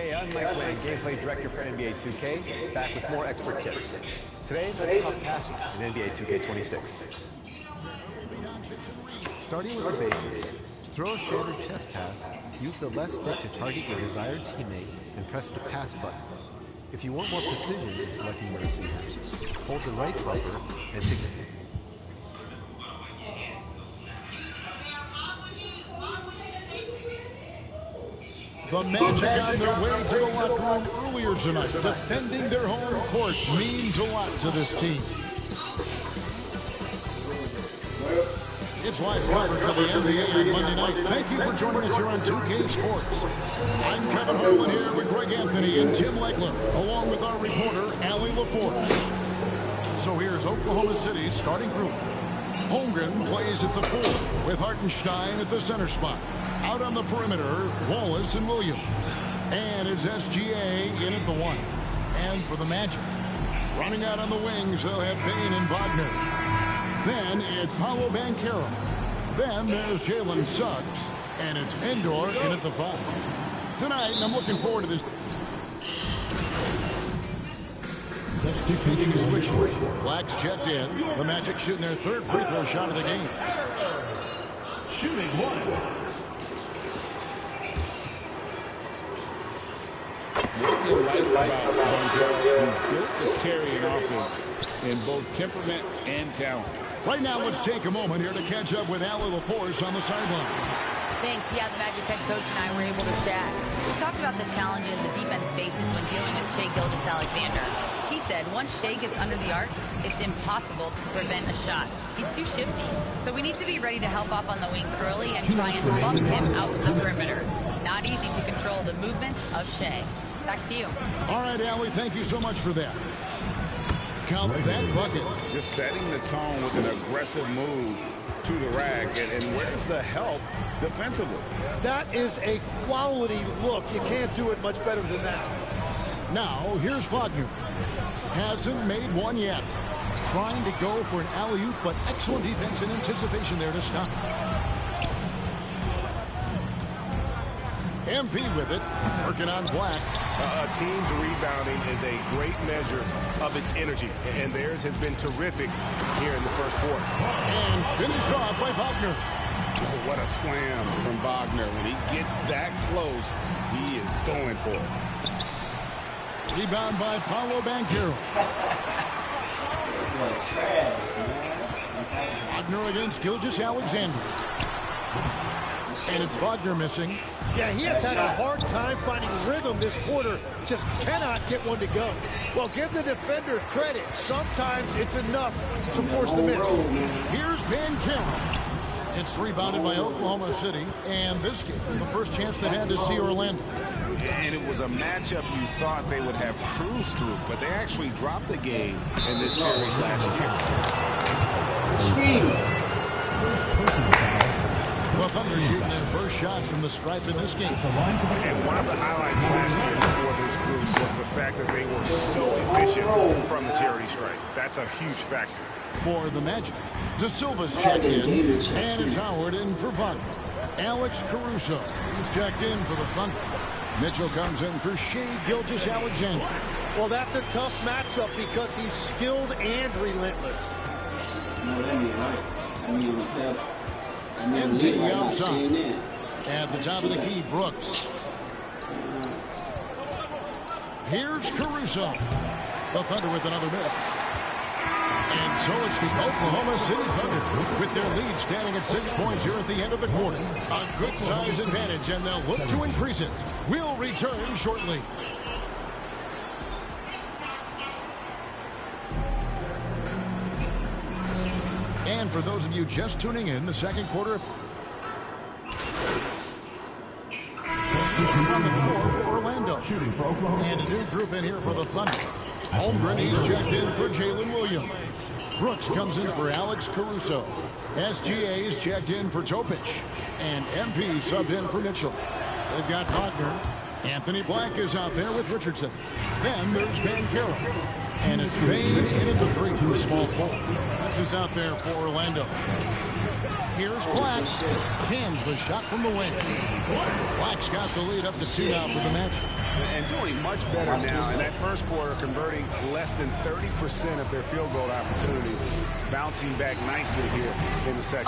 Hey, I'm Mike Wang, Gameplay Director for NBA 2K, back with more expert tips. Today, let's talk passing in NBA 2K26. Starting with the basics, to throw a standard chest pass, use the left stick to target your desired teammate and press the pass button. If you want more precision in selecting your receivers, hold the right bumper and pick The Magic on their way to the locker room earlier tonight. Defending their home court means a lot to this team. It's live coverage of the NBA on Monday night. Thank you for joining us here on 2K Sports. I'm Kevin Holman here with Greg Anthony and Tim Legler, along with our reporter, Allie LaForce. So here's Oklahoma City's starting group. Holmgren plays at the 4 with Hartenstein at the center spot. Out on the perimeter, Wallace and Williams. And it's SGA in at the 1. And for the Magic, running out on the wings, they'll have Bane and Wagner. Then it's Paolo Banchero. Then there's Jalen Suggs. And it's Endor in at the 5. Tonight, I'm looking forward to this. Substituting a switch. Black's checked in. The Magic shooting their third free throw shot of the game. Shooting 1. What you like about Banchero, he's built to carry an offense in both temperament and talent. Right now, let's take a moment here to catch up with Allie LaForce on the sideline. Thanks. Yeah, the Magic head coach and I were able to chat. We talked about the challenges the defense faces when dealing with Shai Gilgeous-Alexander. He said once Shai gets under the arc, it's impossible to prevent a shot. He's too shifty. So we need to be ready to help off on the wings early and try and bump him out to the perimeter. Not easy to control the movements of Shai. Back to you. All right, Allie, thank you so much for that. Count that bucket. Just setting the tone with an aggressive move to the rack. And where's the help defensively? That is a quality look. You can't do it much better than that. Now, here's Wagner. Hasn't made one yet. Trying to go for an alley-oop, but excellent defense and anticipation there to stop. MP with it, working on Black. A team's rebounding is a great measure of its energy, and theirs has been terrific here in the first quarter. And finished off by Wagner. Oh, what a slam from Wagner. When he gets that close, he is going for it. Rebound by Paolo Banchero. Wagner against Gilgeous-Alexander. And it's Wagner missing. Yeah, he has had a hard time finding rhythm this quarter. Just cannot get one to go. Well, give the defender credit. Sometimes it's enough to force the miss. Here's Banchero. It's rebounded by Oklahoma City. And this game, the first chance they had to see Orlando. And it was a matchup you thought they would have cruised through, but they actually dropped the game in this series last year. Well, Thunder shooting their first shots from the stripe in this game. And one of the highlights last year for this group was the fact that they were so efficient from the charity stripe. That's a huge factor. For the Magic, De Silva's checked in, and it's Howard in for Wagner. Alex Caruso is checked in for the Thunder. Mitchell comes in for Shai Gilgeous-Alexander. Well, that's a tough matchup because he's skilled and relentless. MP outside. At the top of the key, Brooks. Here's Caruso. The Thunder with another miss. And so it's the Oklahoma City Thunder with their lead standing at 6 points here at the end of the quarter. A good size advantage, and they'll look to increase it. We'll return shortly. And for those of you just tuning in, the second quarter. On the floor for Orlando. Shooting for Oklahoma. And a new group in here for the Thunder. Holmgren, he's checked in for Jalen Williams. Brooks comes in for Alex Caruso. SGA is checked in for Topic. And MP subbed in for Mitchell. They've got Wagner. Anthony Black is out there with Richardson. Then there's Banchero. And it's Bane in at the 3 to a small 4. This is out there for Orlando. Here's Black. Cans the shot from the wing. Black's got the lead up to 2 now for the match. And doing much better now. In that first quarter, converting less than 30% of their field goal opportunities. Bouncing back nicely here in the second.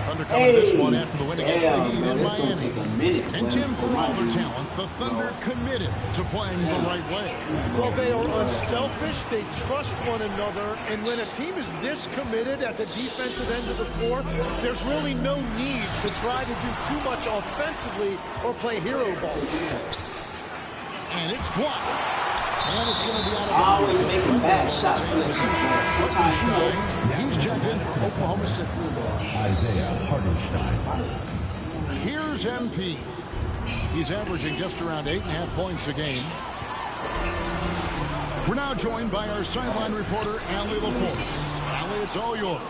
Thunder coming to this one after the win against the Heat in Miami. And Tim, for all their talent, the Thunder committed to playing the right way. Well, they are unselfish. They trust one another. And when a team is this committed at the defensive end of the floor, there's really no need to try to do too much offensively or play hero ball. And it's blocked. And it's going to be out of always making bad shots. He's checked in for Oklahoma City. Isaiah Hartenstein. Here's MP. He's averaging just around 8.5 points a game. We're now joined by our sideline reporter, Allie LaForce. Allie, it's all yours.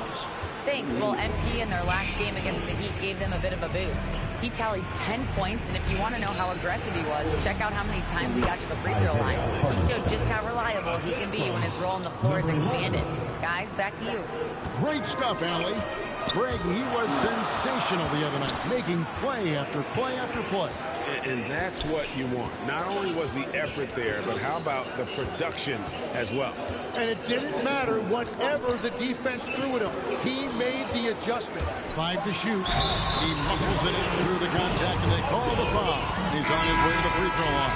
Thanks. Well, MP in their last game against the Heat gave them a bit of a boost. He tallied 10 points, and if you want to know how aggressive he was, check out how many times he got to the free throw line. He showed just how reliable he can be when his role on the floor is expanded. Guys, back to you. Great stuff, Allie. Greg, he was sensational the other night, making play after play after play. And that's what you want. Not only was the effort there, but how about the production as well? And it didn't matter whatever the defense threw at him. He made the adjustment. 5 to shoot. He muscles it in through the contact, and they call the foul. He's on his way to the free throw line.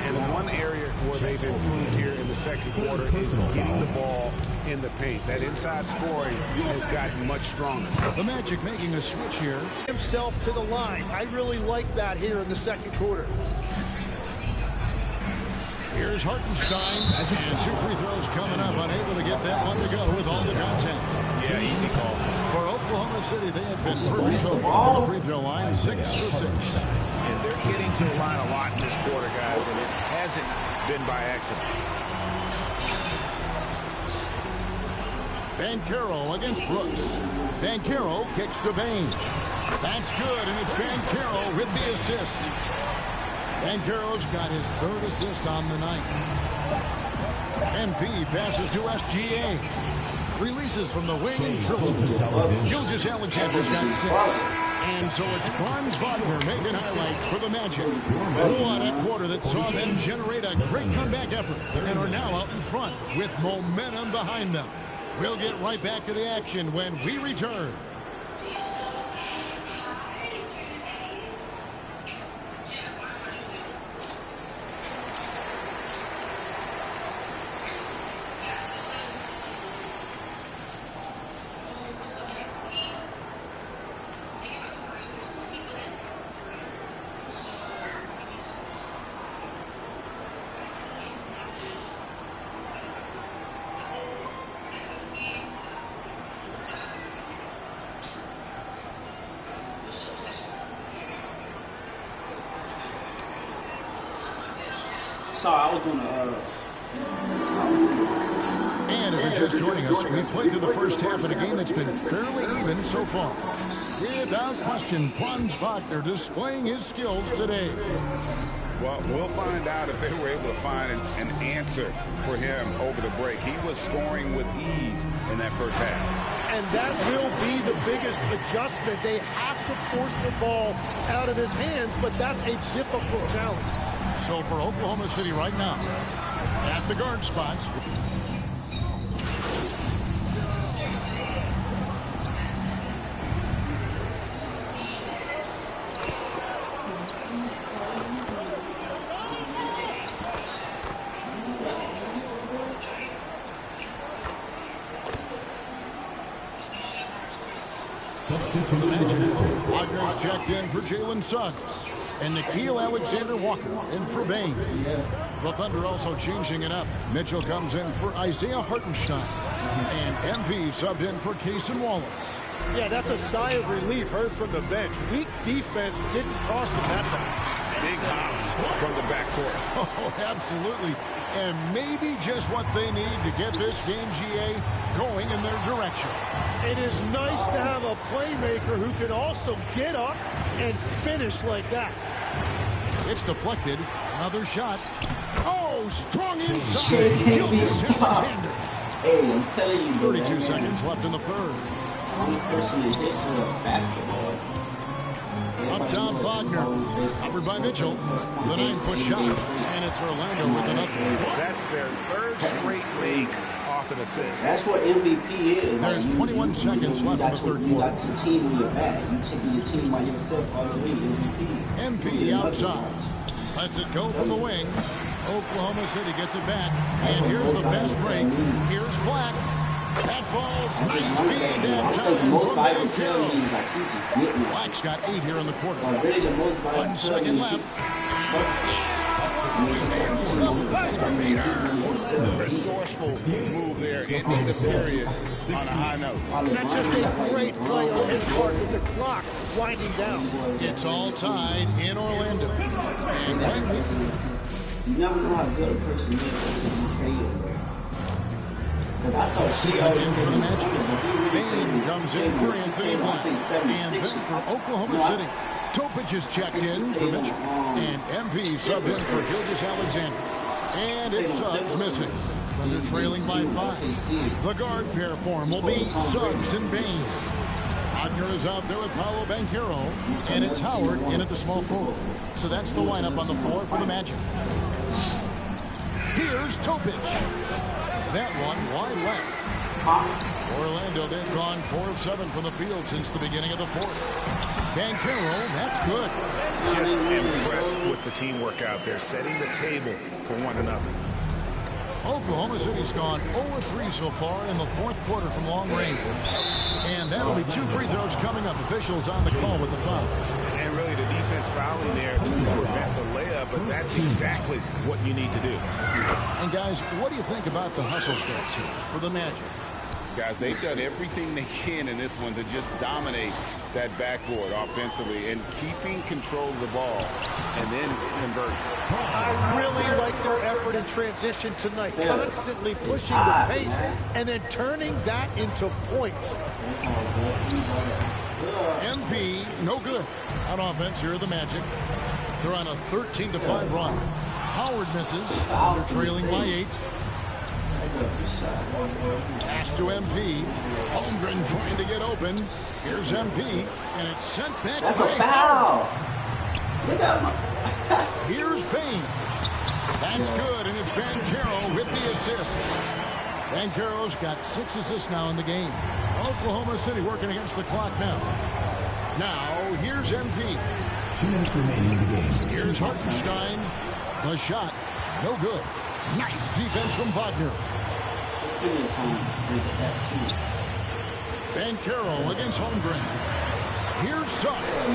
And one area where they've improved here in the second quarter is getting the ball in the paint. That inside scoring has gotten much stronger. The Magic making a switch here. Himself to the line. I really like that here in the second quarter. Here's Hartenstein, and 2 free throws coming up. Unable to get that one to go with all the contact. Yeah, easy call. For Oklahoma City, they have been perfect so far from the free throw line, 6 for 6. And they're getting to the line a lot in this quarter, guys, and it hasn't been by accident. Banchero against Brooks. Banchero kicks to Bain. That's good, and it's Banchero with the assist. Banchero's got his 3rd assist on the night. MP passes to SGA. Releases from the wing and dribbles. Gilgeous-Alexander's got 6. And so it's Franz Wagner making highlights for the Magic. What a quarter that saw them generate a great comeback effort and are now out in front with momentum behind them. We'll get right back to the action when we return. Sorry, I was doing And if you're just joining us, we played through the first half in a game that's been fairly even so far. Without question, Franz Wagner displaying his skills today. Well, we'll find out if they were able to find an answer for him over the break. He was scoring with ease in that first half. And that will be the biggest adjustment. They have to force the ball out of his hands, but that's a difficult challenge. So for Oklahoma City right now, at the guard spots. Wagner's checked in for Jalen Suggs. And Nickeil Alexander-Walker in for Bain. The Thunder also changing it up. Mitchell comes in for Isaiah Hartenstein. And MP subbed in for Cason Wallace. Yeah, that's a sigh of relief heard from the bench. Weak defense didn't cost them that time. Big hops from the backcourt. Oh, absolutely. And maybe just what they need to get this game, GA, going in their direction. It is nice to have a playmaker who can also get up and finish like that. It's deflected. Another shot. Oh, strong Shit inside. can't be Gilgeous-Alexander. Hey, I'm telling you, 32 seconds left in the third. only person in history of basketball. Up top, Wagner. Covered by Mitchell. The 9-foot shot. And it's Orlando with another one. That's their third straight make off an assist. That's what MVP is. There's 21 seconds left in the third You quarter. got your team in your back. You taking your team by yourself all the way. MVP. MP outside. Lets it go from the wing. Oklahoma City gets it back. And here's the fast break. Here's Black. That ball's nice feed downtown from MyCareer. Black's got 8 here in the quarter. 1 second left. Resourceful move there, ending the period on a high note. That's just a great play on his part with the clock winding down. It's all tied in Orlando. And when you never know how good a person is when you trade him. in for the match. Bain comes in for Anthony Black. And then for Oklahoma City, Topic is checked in for Mitchell. And MP subbed in for Gilgeous-Alexander. And it's Suggs missing. Thunder trailing by 5. The guard pair form will be Suggs and Bain. Wagner is out there with Paolo Banchero. And it's Howard in at the small forward. So that's the lineup on the floor for the Magic. Here's Topic. That one wide left. Orlando, they've gone 4 of 7 from the field since the beginning of the fourth. Banchero, that's good. Just impressed with the teamwork out there, setting the table for one another. Oklahoma City's gone 0-3 so far in the fourth quarter from long range. And that'll be 2 free throws coming up. Officials on the call with the foul. And really the defense fouling there to prevent the layup, but that's exactly what you need to do. And guys, what do you think about the hustle stats here for the Magic? Guys, they've done everything they can in this one to just dominate that backboard offensively and keeping control of the ball and then convert. I really like their effort in transition tonight, constantly pushing the pace and then turning that into points. MP, no good. On offense, here are the Magic. They're on a 13-5 run. Howard misses. They're trailing by 8. Pass to MP. Holmgren trying to get open. Here's MP, and it's sent back. That's a foul. Look at him. Here's Bain. That's good, and it's Banchero with the assist. Banchero's got 6 assists now in the game. Oklahoma City working against the clock now. Now, here's MP. 2 minutes remaining in the game. Here's Hartenstein. The shot, no good. Nice defense from Wagner. Banchero against Holmgren. Here's Suggs.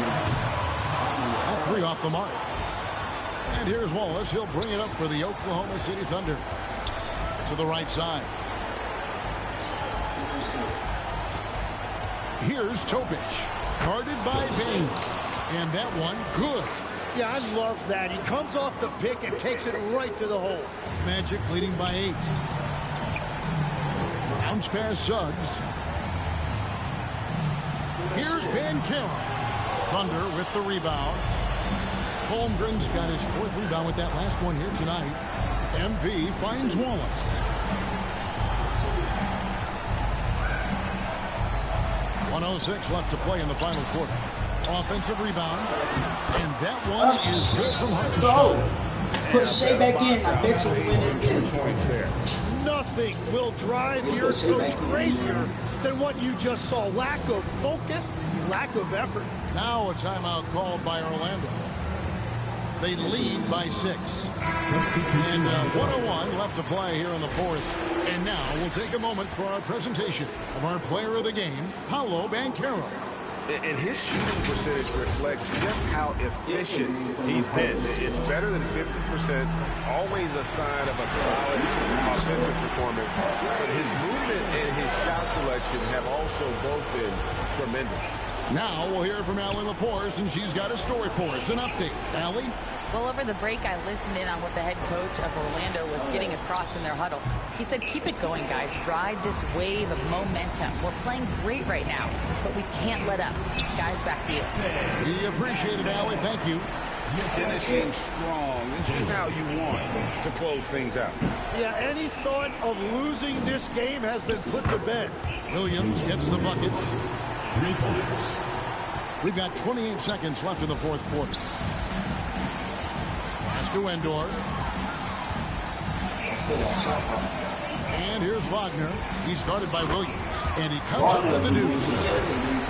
All 3 off the mark. And here's Wallace. He'll bring it up for the Oklahoma City Thunder. To the right side. Here's Topic. Guarded by Bain. And that one, good. Yeah, I love that. He comes off the pick and takes it right to the hole. Magic leading by 8. Bounce pass Suggs. Here's Banchero. Thunder with the rebound. Holmgren's got his 4th rebound with that last one here tonight. MP finds Wallace. .106 left to play in the final quarter. Offensive rebound. And that one is good from Hartenstein. Put Shea back in. I bet you win it again. Points there. Nothing will drive your coach crazier than what you just saw. Lack of focus, lack of effort. Now a timeout called by Orlando. They lead by 6. And 1:01 left to play here in the fourth. And now we'll take a moment for our presentation of our player of the game, Paolo Banchero. And his shooting percentage reflects just how efficient he's been. It's better than 50%, always a sign of a solid offensive performance. But his movement and his shot selection have also both been tremendous. Now we'll hear from Allie LaForce, and she's got a story for us. An update. Allie? Well, over the break, I listened in on what the head coach of Orlando was getting across in their huddle. He said, keep it going, guys. Ride this wave of momentum. We're playing great right now, but we can't let up. Guys, back to you. We appreciate it, Allie. Thank you. finishing strong. This is how you want to close things out. Yeah, any thought of losing this game has been put to bed. Williams gets the bucket. 3 points. We've got 28 seconds left in the fourth quarter. Pass to Endor. And here's Wagner. He's guarded by Williams. And he comes up with the deuce.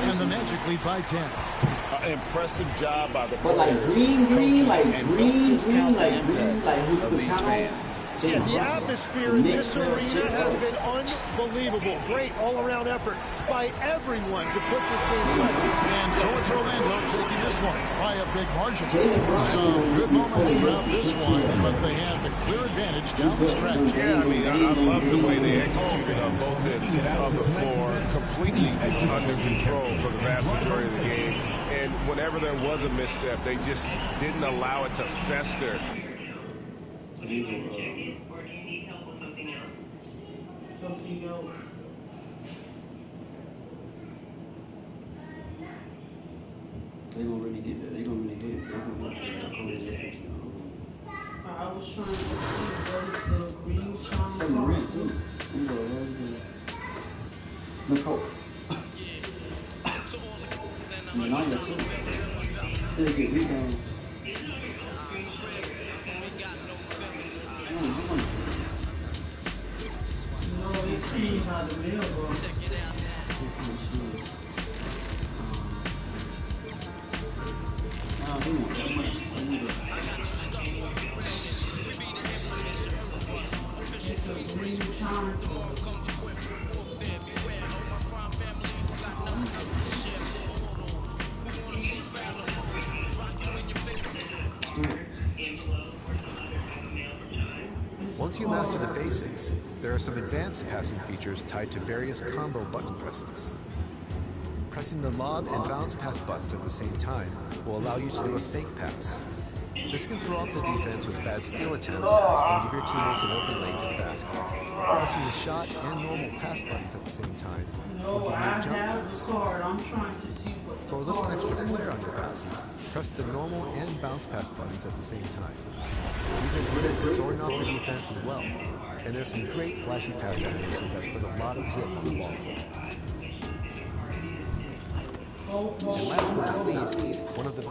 And the Magic lead by 10. Impressive job by the But like green, like green, like of these fans. Yeah, the atmosphere in this arena has been unbelievable. Great all-around effort by everyone to put this game away. And so it's Orlando taking this one by a big margin. Some good moments throughout this one, but they had the clear advantage down the stretch. Yeah, I mean, I love the way they executed on both ends of the floor. Completely under control for the vast majority of the game. And whenever there was a misstep, they just didn't allow it to fester. Something else. They gonna really get that. They gonna really hit. They gonna hit. I was trying to see what is the green shine. From the red too. You know, look hope. I mean, I too. Still get rebound. By the mail, bro. Once you master the basics, there are some advanced passing features tied to various combo button presses. Pressing the lob and bounce pass buttons at the same time will allow you to do a fake pass. This can throw off the defense with bad steal attempts and give your teammates an open lane to the basket. Pressing the shot and normal pass buttons at the same time will give you a jump pass. For a little extra flair on your passes, press the normal and bounce pass buttons at the same time. These are good for throwing off the defense as well. And there's some great flashy pass animations that put a lot of zip on the ball. And last but not least, one of the...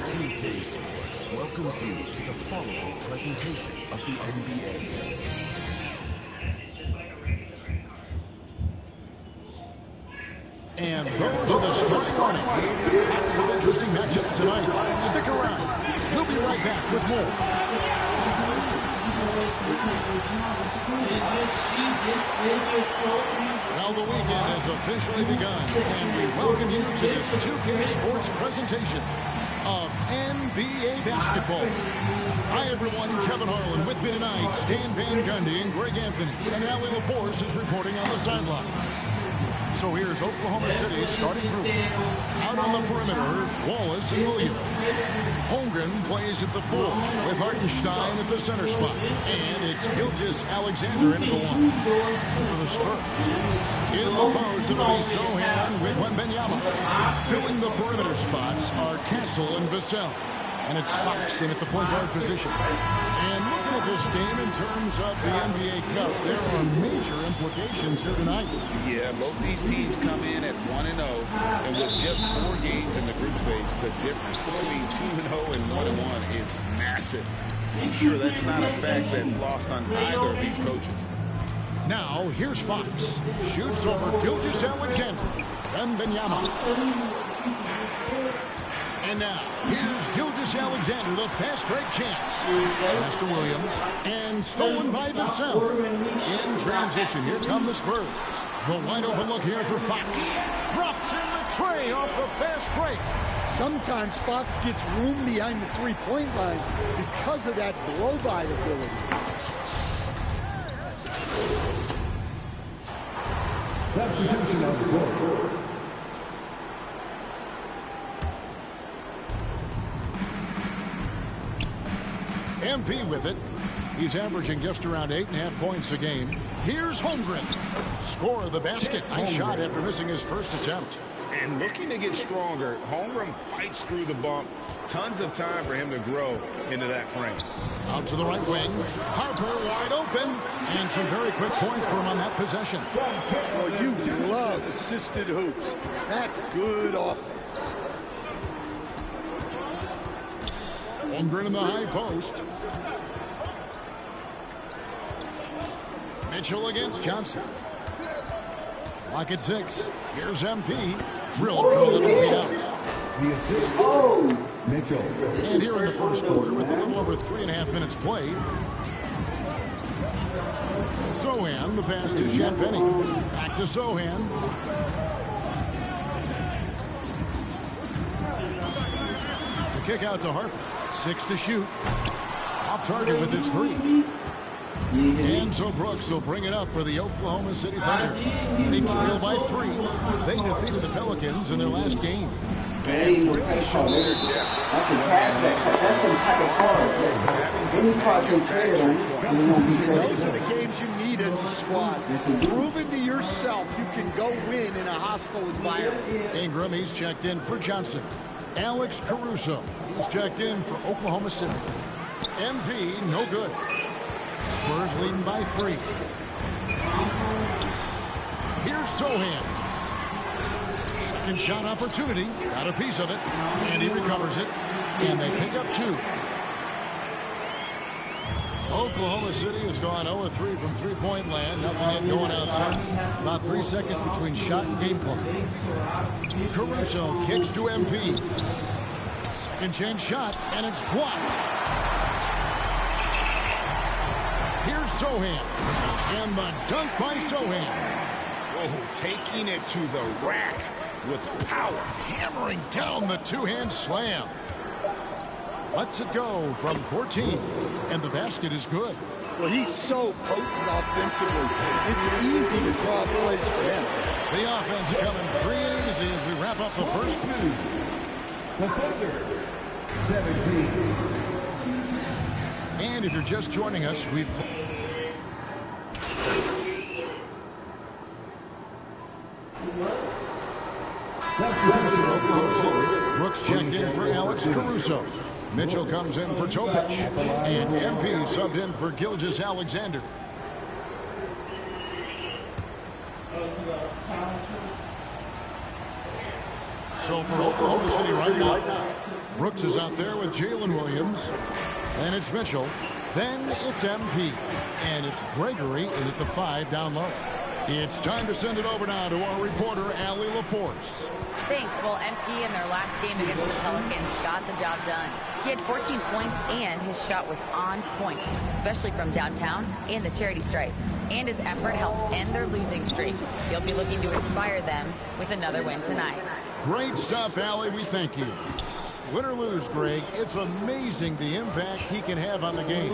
TK Sports welcomes you to the following presentation of the NBA. And those are the starting lineups. Some interesting matchups tonight. Stick around. We'll be right back with more. Well, the weekend has officially begun, and we welcome you to this 2K Sports presentation of NBA basketball. Hi, everyone. Kevin Harlan with me tonight. Stan Van Gundy and Greg Anthony. And Allie LaForce is reporting on the sideline. So here's Oklahoma City's starting group. Out on the perimeter, Wallace and Williams. Holmgren plays at the 4 with Hartenstein at the center spot. And it's Gilgeous-Alexander into the 1 for the Spurs. In the post, it'll be Sohan with Wembanyama. Filling the perimeter spots are Castle and Vassell. And it's Fox in at the point guard position. And looking at this game in terms of the NBA Cup, there are major implications here tonight. Yeah, both these teams come in at 1-0, and with just 4 games in the group stage, the difference between 2-0 and 1-1 is massive. I'm sure that's not a fact that's lost on either of these coaches. Now, here's Fox. Shoots over Gilgeous-Alexander. Wembanyama. And now, here's Gilgeous-Alexander, the fast break chance. Pass to Williams, and stolen by Vassell. In transition, here come the Spurs. The wide open look here for Fox. Drops in the tray off the fast break. Sometimes Fox gets room behind the three-point line because of that blow-by ability. Substitution on the court. MP with it. He's averaging just around 8.5 points a game. Here's Holmgren. Score of the basket. Nice shot after missing his first attempt. and looking to get stronger. Holmgren fights through the bump. Tons of time for him to grow into that frame. Out to the right wing. Harper wide open. And some very quick points for him on that possession. Well, you love assisted hoops. That's good offense. Holmgren in the high post. Mitchell against Johnson. Clock at 6. Here's MP. Drilled from 11 feet out. Oh! Mitchell. And here in the first quarter, with a little over 3.5 minutes played. Sohan, the pass to Champagny. Back to Sohan. The kick out to Harper. 6 to shoot. Off target with his 3. And so Brooks will bring it up for the Oklahoma City Thunder. They trail by 3. They defeated the Pelicans in their last game. That ain't no pass call. That's a pass back. That's some type of call. Any cards they traded on, they're going to be traded. Those are the games you need as a squad. Proving to yourself you can go win in a hostile environment. Ingram, he's checked in for Johnson. Alex Caruso, he's checked in for Oklahoma City. MP, no good. Spurs leading by 3. Here's Sohan. Second shot opportunity. Got a piece of it. And he recovers it. And they pick up 2. Oklahoma City has gone 0-3 from three-point land. Nothing yet going outside. About 3 seconds between shot and game clock. Caruso kicks to MP. Second chance shot. And it's blocked. Here's Sohan. And the dunk by Sohan. Oh, taking it to the rack with power. Hammering down the two-hand slam. Lets it go from 14. And the basket is good. Well, he's so potent offensively. It's easy to draw plays for him. The offense coming free and easy as we wrap up the first. The Thunder, 17. And if you're just joining us, we've... Brooks checked in for Alex Caruso. Mitchell comes in for Topic. And MP subbed in for Gilgeous-Alexander. So for Oklahoma City right now, Brooks is out there with Jalen Williams. Then it's Mitchell. Then it's MP. And it's Gregory in at the 5 down low. It's time to send it over now to our reporter, Allie LaForce. Thanks. Well, MP in their last game against the Pelicans got the job done. He had 14 points and his shot was on point, especially from downtown and the charity stripe. And his effort helped end their losing streak. He'll be looking to inspire them with another win tonight. Great stuff, Allie. We thank you. Win or lose, Greg, it's amazing the impact he can have on the game.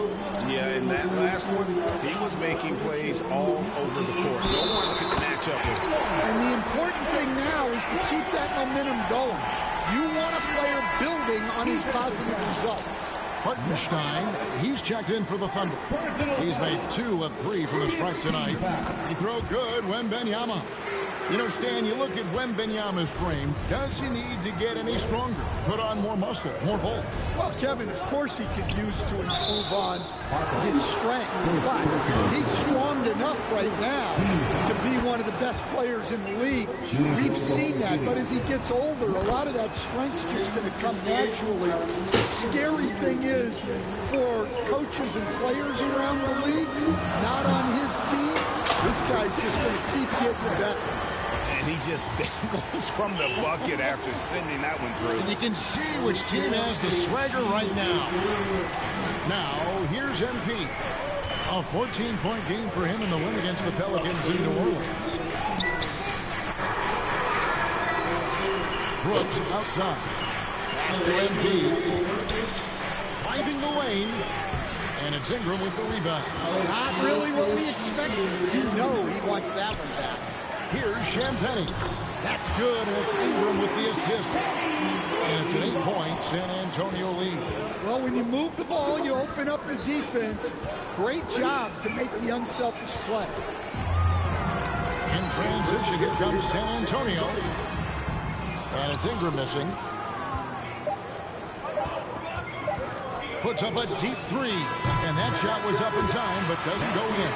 Yeah, in that last one, he was making plays all over the court. No one could match up with him. And the important thing now is to keep that momentum going. You want a player building on his positive results. Hartenstein, he's checked in for the Thunder. He's made 2 of 3 from the stripe tonight. He throw good, Wembanyama. You know, Stan, you look at Wembanyama's frame. Does he need to get any stronger? Put on more muscle, more bulk? Well, Kevin, of course he could use to improve on his strength. But he's strong enough right now to be one of the best players in the league. We've seen that. But as he gets older, a lot of that strength's just going to come naturally. The scary thing is for coaches and players around the league, not on his team, this guy's just going to keep getting better. And he just dangles from the bucket after sending that one through. And you can see which team has the swagger right now. Now, here's MP. A 14-point game for him in the win against the Pelicans in New Orleans. Brooks outside. Pass to MP. Finding the lane. And it's Ingram with the rebound. Not really what we expected. You know he wants that one back. Here's Champagny. That's good, and it's Ingram with the assist. And it's an 8-point San Antonio lead. Well, when you move the ball, you open up the defense. Great job to make the unselfish play. In transition, here comes San Antonio. And it's Ingram missing. Puts up a deep three. And that shot was up in time, but doesn't go in.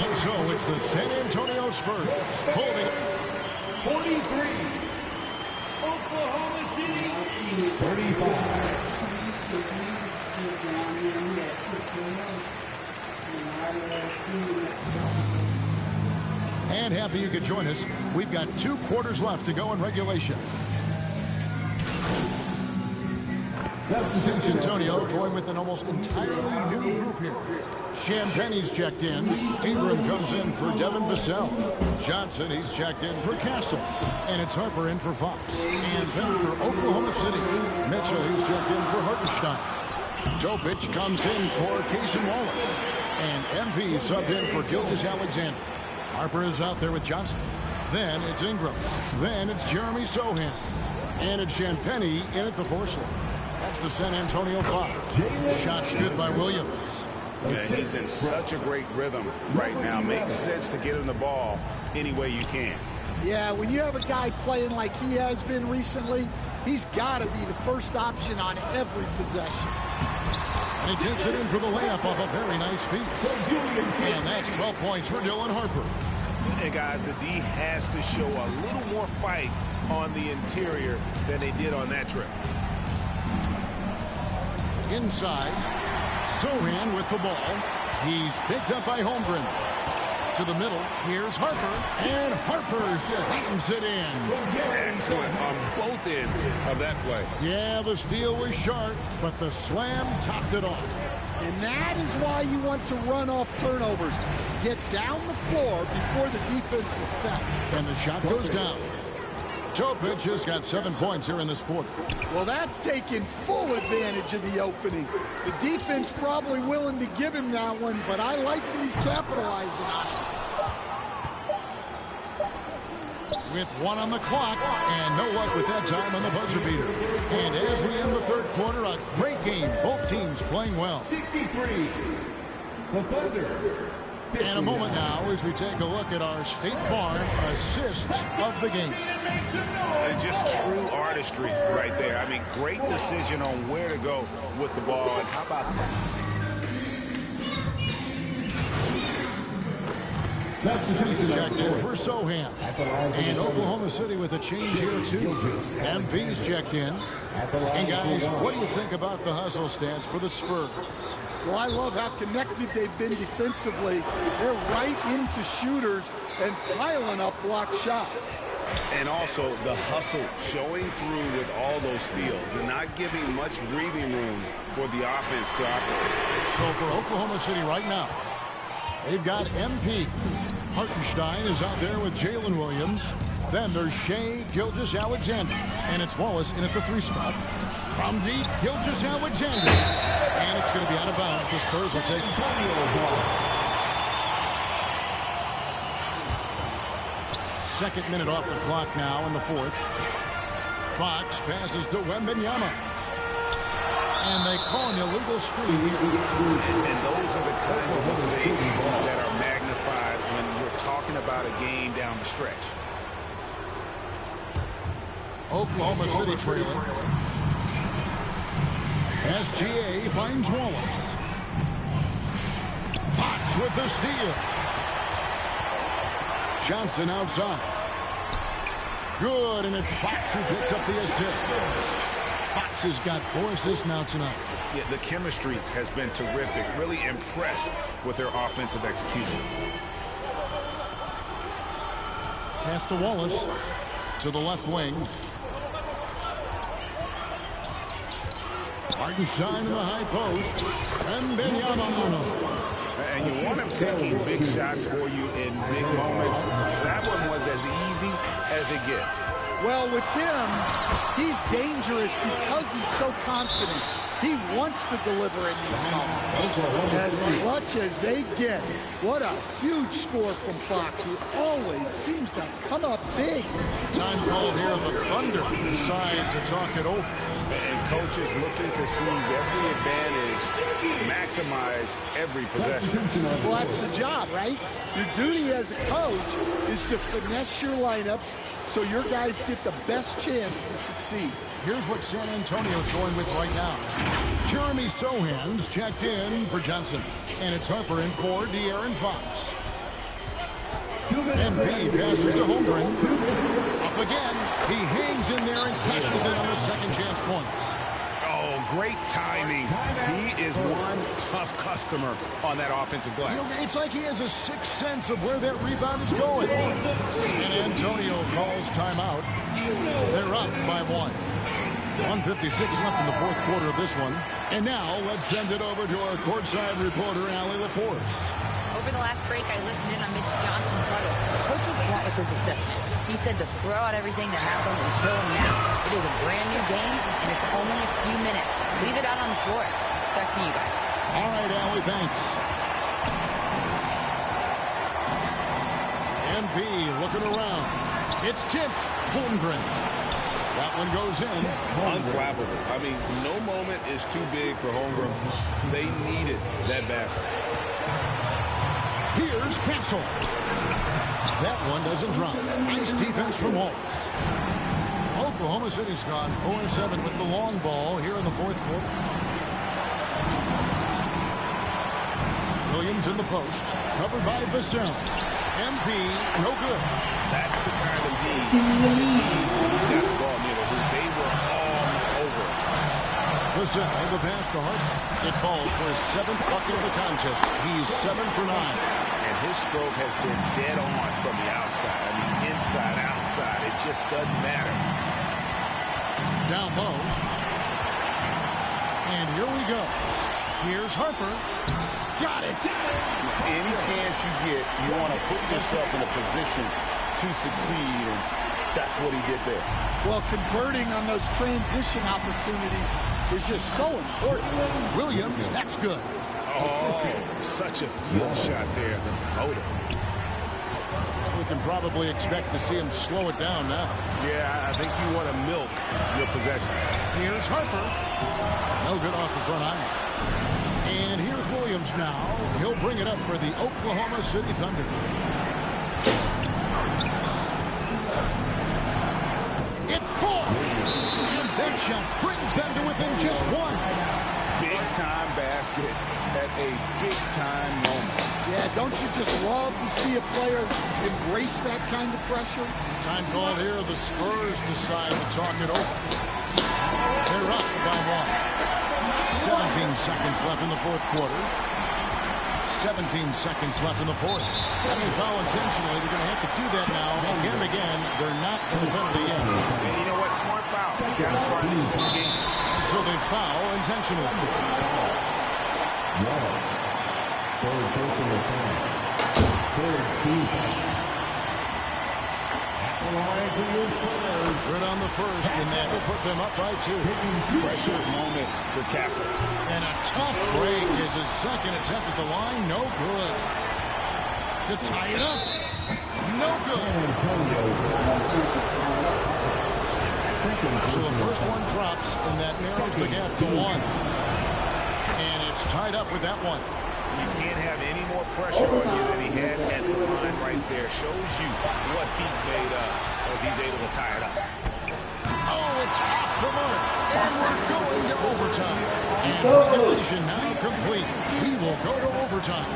And so it's the San Antonio Spurs holding 43. Oklahoma City 35. And happy you could join us. We've got 2 quarters left to go in regulation. San Antonio going with an almost entirely new group here. Champagne's checked in. Ingram comes in for Devin Vassell. Johnson, he's checked in for Castle. And it's Harper in for Fox. And then for Oklahoma City, Mitchell, he's checked in for Hartenstein. Topic comes in for Casey Wallace. And MP subbed in for Gilgeous-Alexander. Harper is out there with Johnson. Then it's Ingram. Then it's Jeremy Sohan. And it's Champagne in at the 4 slot. That's the San Antonio 5. Shots good by Williams. Yeah, he's in such a great rhythm right now. Makes sense to get him the ball any way you can. Yeah, when you have a guy playing like he has been recently, he's got to be the first option on every possession. And he takes it in for the layup off a very nice feed. And that's 12 points for Dylan Harper. And guys, the D has to show a little more fight on the interior than they did on that trip. Inside, Sohan with the ball. He's picked up by Holmgren. To the middle, here's Harper, and Harper slams it in. Excellent on both ends of that play. Yeah, the steal was sharp, but the slam topped it off. And that is why you want to run off turnovers. Get down the floor before the defense is set. And the shot goes down. Topic has got 7 points here in this quarter. Well, that's taking full advantage of the opening. The defense probably willing to give him that one, but I like that he's capitalizing on it. With 1 on the clock, and no luck with that time on the buzzer beater. And as we end the 3rd quarter, a great game. Both teams playing well. 63. The Thunder. And a moment now as we take a look at our State Farm assists of the game. And just true artistry right there. I mean, great decision on where to go with the ball. And how about that? Checked in for Sohan. And Oklahoma City with a change here, too. MV's checked in. And, guys, what do you think about the hustle stance for the Spurs? Well, I love how connected they've been defensively. They're right into shooters and piling up block shots. And also the hustle showing through with all those steals and not giving much breathing room for the offense to operate. So for Oklahoma City right now, they've got MP. Hartenstein is out there with Jalen Williams. Then there's Shea Gilgeous-Alexander. And it's Wallace in at the 3 spot. From deep, Gilgeous-Alexander. And it's going to be out of bounds. The Spurs will take it. Second minute off the clock now in the 4th. Fox passes to Wembanyama. And they call an illegal screen here. And those are the kinds of mistakes that are magnified when you're talking about a game down the stretch. Oklahoma City trailing. SGA finds Wallace. Fox with the steal. Johnson outside. Good, and it's Fox who picks up the assist. Fox has got 4 assists now tonight. Yeah, the chemistry has been terrific. Really impressed with their offensive execution. Pass to Wallace. To the left wing. Hartenstein in the high post. And Wembanyama. And you want him taking big shots for you in big moments. That one was as easy as it gets. Well, with him, he's dangerous because he's so confident. He wants to deliver in these moments. As clutch as they get. What a huge score from Fox, who always seems to come up big. Time called here. The Thunder decide to talk it over. And coaches looking to seize every advantage, maximize every possession. Well, that's the job, right? Your duty as a coach is to finesse your lineups so your guys get the best chance to succeed. Here's what San Antonio's going with right now. Jeremy Sohan's checked in for Johnson. And it's Harper in for De'Aaron Fox. MP passes to Holmgren. Up again. He hangs in there and cashes in on the second chance points. Oh, great timing. He is one tough customer on that offensive glass. You know, it's like he has a sixth sense of where that rebound is going. San Antonio calls timeout. They're up by 1. 1:56 left in the fourth quarter of this one. And now let's send it over to our courtside reporter, Allie LaForce. Over the last break, I listened in on Mitch Johnson's huddle. The coach was blunt with his assessment. He said to throw out everything that happened until now. It is a brand new game, and it's only a few minutes. Leave it out on the floor. Back to you guys. All right, Allie, thanks. MP looking around. It's tipped. Holmgren. That one goes in. Unflappable. I mean, no moment is too big for Holmgren. They needed that basket. Here's Castle. That one doesn't drop. Nice defense from Holtz. Oklahoma City's gone 4-7 with the long ball here in the fourth quarter. Williams in the post. Covered by Vassell. MP, no good. That's the kind of D. He's got the ball near the hoop. They were all over. Vassell, the pass to Harper. It falls for his 7th bucket of the contest. He's 7 for 9. And his stroke has been dead on from the outside. I mean, inside, outside. It just doesn't matter. Down low. And here we go. Here's Harper. Got it. Any chance you get, you want to put yourself in a position to succeed, and that's what he did there. Well, converting on those transition opportunities is just so important. Williams, that's good. Oh, such a field shot there. The floater. We can probably expect to see him slow it down now. Yeah, I think you want to milk your possession. Here's Harper. No good off the front iron. And here's Williams now. He'll bring it up for the Oklahoma City Thunder. It falls. And that shot brings them to within just 1. Big-time basket at a big-time moment. Yeah, don't you just love to see a player embrace that kind of pressure? Time called here. The Spurs decide to talk it over. They're up by 1. 17 seconds left in the fourth quarter. 17 seconds left in the fourth. And they foul intentionally. They're going to have to do that now. Again and again, they're not in the penalty yet. And you know what? Smart foul. You got to try to extend the game. And so they foul intentionally. Third personal foul. Third team. Good on the first, and that will put them up by 2. Pressure moment for Castle. And a tough break is his second attempt at the line. No good. To tie it up. No good. So the first one drops, and that narrows the gap to 1. And it's tied up with that one. You can't have any more pressure on you than he had at the line right there. Shows you what he's made of as he's able to tie it up. Oh, it's off the mark. And we're going to overtime. And regulation now complete. We will go to overtime.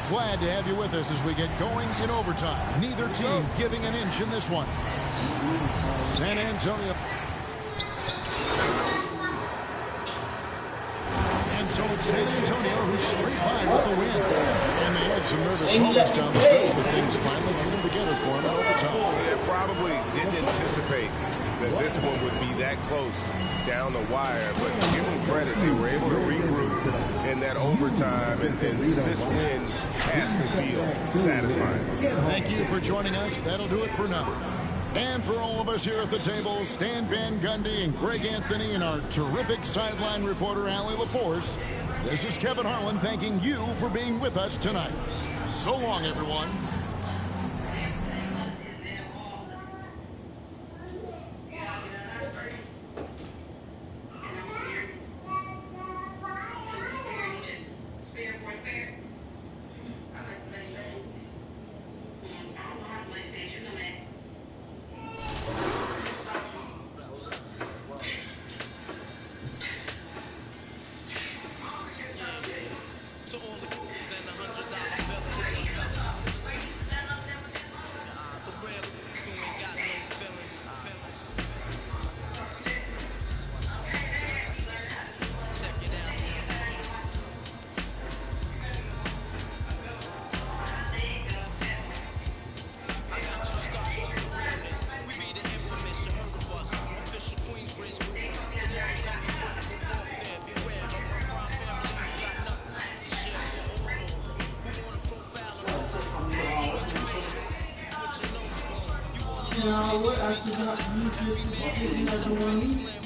Glad to have you with us as we get going in overtime. Neither team giving an inch in this one. San Antonio. And so it's San Antonio who's straight by with the win. And they had some nervous moments down the stretch, but things finally came together for them in overtime. Yeah, probably didn't anticipate that this one would be that close down the wire, but give them credit. They were able to regroup in that overtime, and this win has to feel satisfying. Thank you for joining us. That'll do it for now. And for all of us here at the table, Stan Van Gundy and Greg Anthony and our terrific sideline reporter, Allie LaForce, This is Kevin Harlan thanking you for being with us tonight. So long, everyone. Yeah, what I forgot to use this.